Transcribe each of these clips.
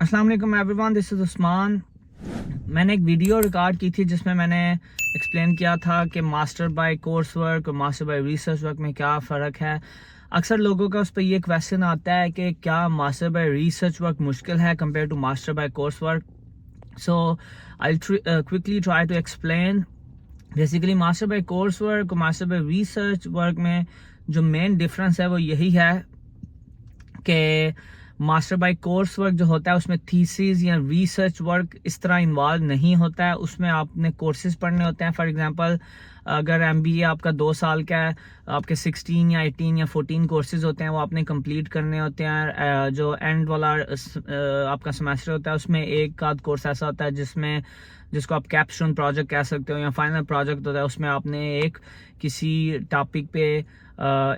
अस्सलाम वालेकुम everyone, this is Usman. मैंने एक वीडियो रिकॉर्ड की थी जिसमें मैंने एक्सप्लेन किया था कि मास्टर बाय कोर्स वर्क और मास्टर बाय रिसर्च वर्क में क्या फ़र्क है। अक्सर लोगों का उस पर ये क्वेश्चन आता है कि क्या मास्टर बाय रिसर्च वर्क मुश्किल है compare to master by course work. So I quickly try to explain. Basically master by course work और मास्टर बाय रिसर्च वर्क में जो मेन डिफरेंस है वो यही है कि मास्टर बाय कोर्स वर्क जो होता है उसमें थीसिस या रिसर्च वर्क इस तरह इन्वॉल्व नहीं होता है। उसमें आपने कोर्सेज पढ़ने होते हैं। फॉर एग्जांपल अगर MBA आपका 2 साल का है, आपके 16 या 18 या 14 कोर्सेज होते हैं वो आपने कंप्लीट करने होते हैं। जो एंड वाला आपका सेमेस्टर होता है उसमें एक आध कोर्स ऐसा होता है जिसको आप कैप्स्टोन प्रोजेक्ट कह सकते हो या फाइनल प्रोजेक्ट होता है। उसमें आपने एक किसी टॉपिक पे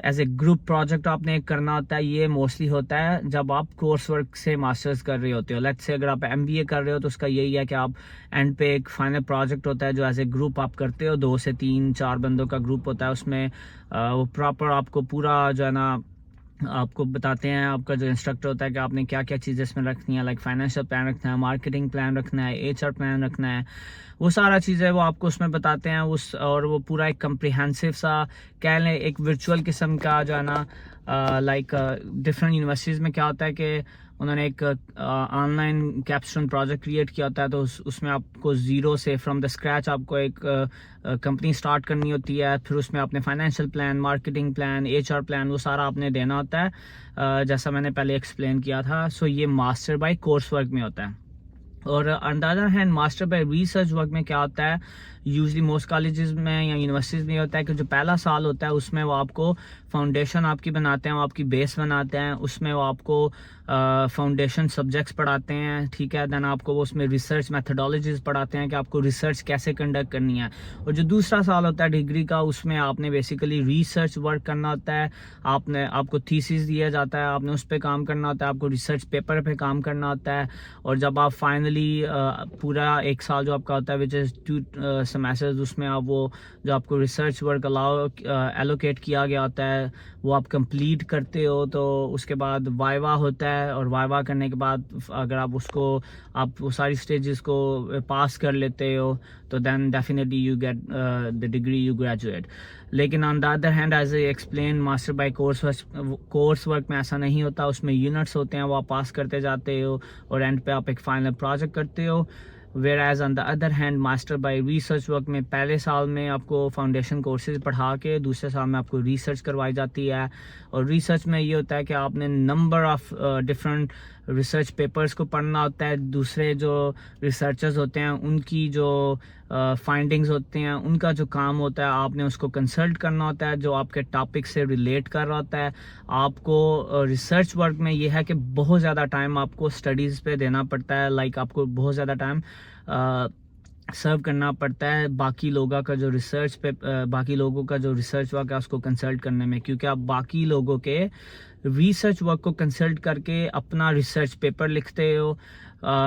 एज ए ग्रुप प्रोजेक्ट आपने करना होता है। ये मोस्टली होता है जब आप कोर्स वर्क से मास्टर्स कर रहे होते हो। लेट्स से अगर आप MBA कर रहे हो तो उसका यही है कि आप एंड पे एक फाइनल प्रोजेक्ट होता है जो एज ए ग्रुप आप करते हो। 2 से 3 4 बंदों का ग्रुप होता है। उसमें वो प्रॉपर आपको पूरा जो है ना आपको बताते हैं, आपका जो इंस्ट्रक्टर होता है कि आपने क्या क्या चीज़ें इसमें रखनी है। लाइक फाइनेंशियल प्लान रखना है, मार्केटिंग प्लान रखना है, HR प्लान रखना है, वो सारा चीज़ें वो आपको उसमें बताते हैं। और वो पूरा एक कम्प्रिहेंसिव सा कह लें एक वर्चुअल किस्म का जो है ना लाइक डिफरेंट यूनिवर्सिटीज़ में क्या होता है कि उन्होंने एक ऑनलाइन कैप्स्टोन प्रोजेक्ट क्रिएट किया होता है। तो उसमें आपको ज़ीरो से फ्रॉम द स्क्रैच आपको एक कंपनी स्टार्ट करनी होती है। फिर उसमें आपने financial plan, marketing plan, HR plan वो सारा आपने देना होता है, जैसा मैंने पहले एक्सप्लेन किया था। सो ये मास्टर बाय कोर्स वर्क में होता है। और on the other hand master by research work में क्या होता है, यूजली मोस्ट कॉलेजेस में या यूनिवर्सिटीज़ में होता है कि जो पहला साल होता है उसमें वो आपको फाउंडेशन आपकी बनाते हैं, वो आपकी बेस बनाते हैं। उसमें वो आपको फाउंडेशन सब्जेक्ट्स पढ़ाते हैं, ठीक है। देन आपको वो उसमें रिसर्च मैथडोलॉजीज पढ़ाते हैं कि आपको रिसर्च कैसे कंडक्ट करनी है। और जो दूसरा साल होता है डिग्री का उसमें आपने बेसिकली रिसर्च वर्क करना होता है। आपको थीसिस दिया जाता है, आपने उस पर काम करना होता है, आपको रिसर्च पेपर पे काम करना होता है। और जब आप फाइनली पूरा एक साल जो आपका होता है विच इज़ 2 सेमेस्टर्स, उसमें आप वो जो आपको रिसर्च वर्क एलोकेट किया गया होता है वो आप कंप्लीट करते हो। तो उसके बाद वाइवा होता है और वाइवा करने के बाद अगर आप वो सारी स्टेजेस को पास कर लेते हो तो then definitely you get the degree, you graduate. लेकिन on the other hand as a explain master by course work में ऐसा नहीं होता। उसमें यूनिट्स होते हैं वो आप पास करते जाते हो और एंड पे आप एक फाइनल प्रोजेक्ट करते हो। Where on the other hand master by research work में पहले साल में आपको फाउंडेशन कोर्सेज पढ़ा के दूसरे साल में आपको रिसर्च करवाई जाती है। और रिसर्च में ये होता है कि आपने number of different research papers को पढ़ना होता है। दूसरे जो रिसर्चर्स होते हैं उनकी जो फाइंडिंग्स होते हैं, उनका जो काम होता है आपने उसको कंसल्ट करना होता है जो आपके टॉपिक से रिलेट कर रहा होता है। आपको रिसर्च वर्क में ये है कि बहुत ज़्यादा टाइम आपको स्टडीज़ पे देना पड़ता है। लाइक आपको बहुत ज़्यादा टाइम सर्व करना पड़ता है बाकी लोगों का जो रिसर्च वर्क है उसको कंसल्ट करने में, क्योंकि आप बाकी लोगों के रिसर्च वर्क को कंसल्ट करके अपना रिसर्च पेपर लिखते हो,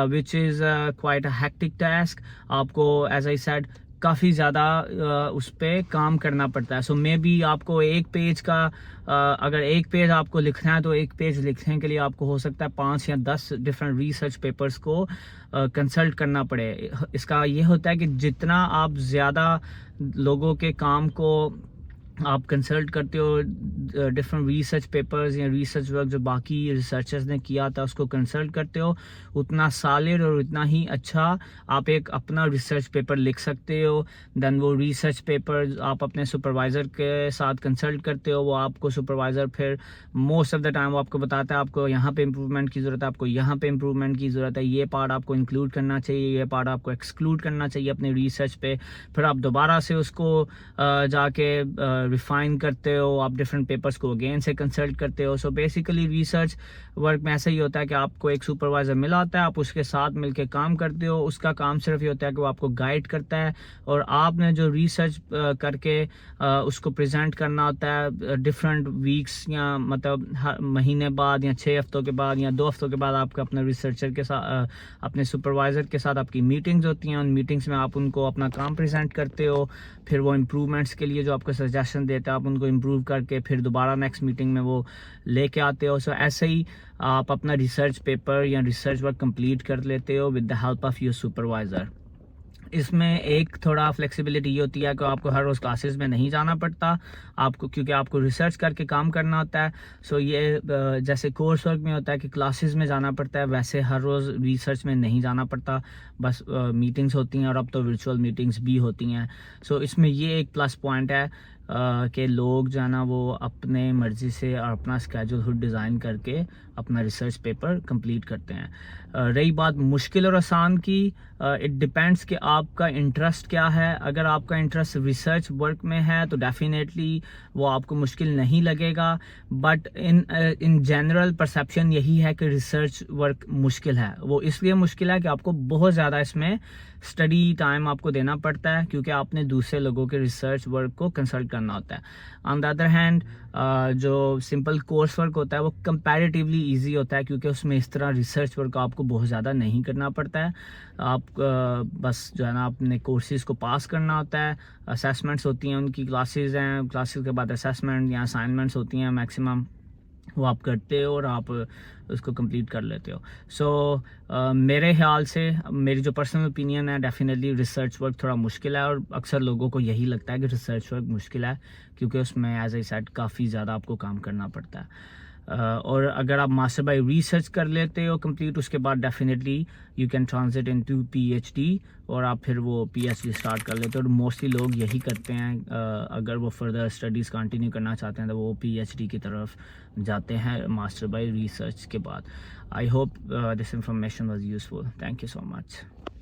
which is quite a hectic task. आपको एज आई सेड काफ़ी ज़्यादा उस पर काम करना पड़ता है। सो मे बी आपको एक पेज का अगर एक पेज आपको लिखना है तो एक पेज लिखने के लिए आपको हो सकता है 5 या 10 डिफरेंट रिसर्च पेपर्स को कंसल्ट करना पड़े। इसका ये होता है कि जितना आप ज़्यादा लोगों के काम को आप कंसल्ट करते हो, डिफरेंट रिसर्च पेपर्स या रिसर्च वर्क जो बाकी रिसर्चर्स ने किया था उसको कंसल्ट करते हो, उतना सॉलिड और उतना ही अच्छा आप एक अपना रिसर्च पेपर लिख सकते हो। देन वो रिसर्च पेपर आप अपने सुपरवाइज़र के साथ कंसल्ट करते हो। वो आपको सुपरवाइज़र फिर मोस्ट ऑफ द टाइम वो आपको बताता है आपको यहाँ पे इम्प्रूवमेंट की ज़रूरत है, आपको यहाँ पे इम्प्रूवमेंट की ज़रूरत है, ये पार्ट आपको इंक्लूड करना चाहिए, ये पार्ट आपको एक्सक्लूड करना चाहिए अपने रिसर्च पे। फिर आप दोबारा से उसको जाके रिफाइन करते हो, आप डिफरेंट पेपर्स को अगेन से कंसल्ट करते हो। सो बेसिकली रिसर्च वर्क में ऐसा ही होता है कि आपको एक सुपरवाइज़र मिला होता है, आप उसके साथ मिलके काम करते हो। उसका काम सिर्फ ये होता है कि वो आपको गाइड करता है और आपने जो रिसर्च करके उसको प्रेजेंट करना होता है डिफरेंट वीक्स या मतलब महीने बाद या 6 हफ्तों के बाद या 2 हफ्तों के बाद आपका अपने रिसर्चर के साथ अपने सुपरवाइज़र के साथ आपकी मीटिंग्स होती हैं। उन मीटिंग्स में आप उनको अपना काम प्रेजेंट करते हो। फिर वो इम्प्रूवमेंट्स के लिए जो आपको सजेशन سجیشن دیتے ہیں, آپ ان کو امپروو کر کے پھر دوبارہ نیکسٹ میٹنگ میں وہ لے کے آتے ہو. سو ایسے ہی آپ اپنا ریسرچ پیپر یا ریسرچ ورک کمپلیٹ کر لیتے ہو with the help of your supervisor. اس میں ایک تھوڑا فلیکسیبلٹی یہ ہوتی ہے کہ آپ کو ہر روز کلاسز میں نہیں جانا پڑتا آپ کو, کیونکہ آپ کو ریسرچ کر کے کام کرنا ہوتا ہے. سو یہ جیسے کورس ورک میں ہوتا ہے کہ کلاسز میں جانا پڑتا ہے, ویسے ہر روز ریسرچ میں نہیں جانا پڑتا, بس میٹنگز ہوتی ہیں اور اب تو ورچوئل میٹنگز بھی ہوتی ہیں. سو اس میں یہ ایک پلس پوائنٹ ہے کہ لوگ جو ہے نا وہ اپنے مرضی سے اور اپنا اسکیجول خود ڈیزائن کر کے اپنا ریسرچ پیپر کمپلیٹ کرتے ہیں. رہی بات مشکل اور آسان کی, اٹ ڈپینڈس کہ آپ کا انٹرسٹ کیا ہے. اگر آپ کا انٹرسٹ ریسرچ ورک میں ہے تو ڈیفینیٹلی وہ آپ کو مشکل نہیں لگے گا, بٹ ان جنرل پرسیپشن یہی ہے کہ ریسرچ ورک مشکل ہے. وہ اس لیے مشکل ہے کہ آپ کو بہت زیادہ اس میں اسٹڈی ٹائم آپ کو دینا پڑتا ہے, کیونکہ آپ نے دوسرے لوگوں کے ریسرچ ورک کو کنسلٹ کرنا ہوتا ہے. آن دا ادر ہینڈ جو سمپل کورس ورک ہوتا ہے وہ کمپیریٹیولی ایزی ہوتا ہے, کیونکہ اس میں اس طرح ریسرچ ورک آپ کو بہت زیادہ نہیں کرنا پڑتا ہے. آپ بس جو ہے نا اپنے کورسز کو پاس کرنا ہوتا ہے. اسیسمنٹس ہوتی ہیں, ان کی کلاسز ہیں, کلاسز کے بعد اسیسمنٹ یا اسائنمنٹس ہوتی ہیں میکسیمم, وہ آپ کرتے ہو اور آپ اس کو کمپلیٹ کر لیتے ہو. سو میرے خیال سے میری جو پرسنل اوپینین ہے, ڈیفینیٹلی ریسرچ ورک تھوڑا مشکل ہے, اور اکثر لوگوں کو یہی لگتا ہے کہ ریسرچ ورک مشکل ہے کیونکہ اس میں ایز اے سیٹ کافی زیادہ آپ کو کام کرنا پڑتا ہے. اور اگر آپ ماسٹر بائی ریسرچ کر لیتے ہو کمپلیٹ, اس کے بعد definitely you can transit into P H D, اور آپ پھر وہ پی ایچ ڈی اسٹارٹ کر لیتے ہو. اور موسٹلی لوگ یہی کرتے ہیں, اگر وہ فردر اسٹڈیز کنٹینیو کرنا چاہتے ہیں تو وہ پی ایچ ڈی کی طرف جاتے ہیں ماسٹر بائی ریسرچ کے بعد. I hope this information was useful. Thank you so much.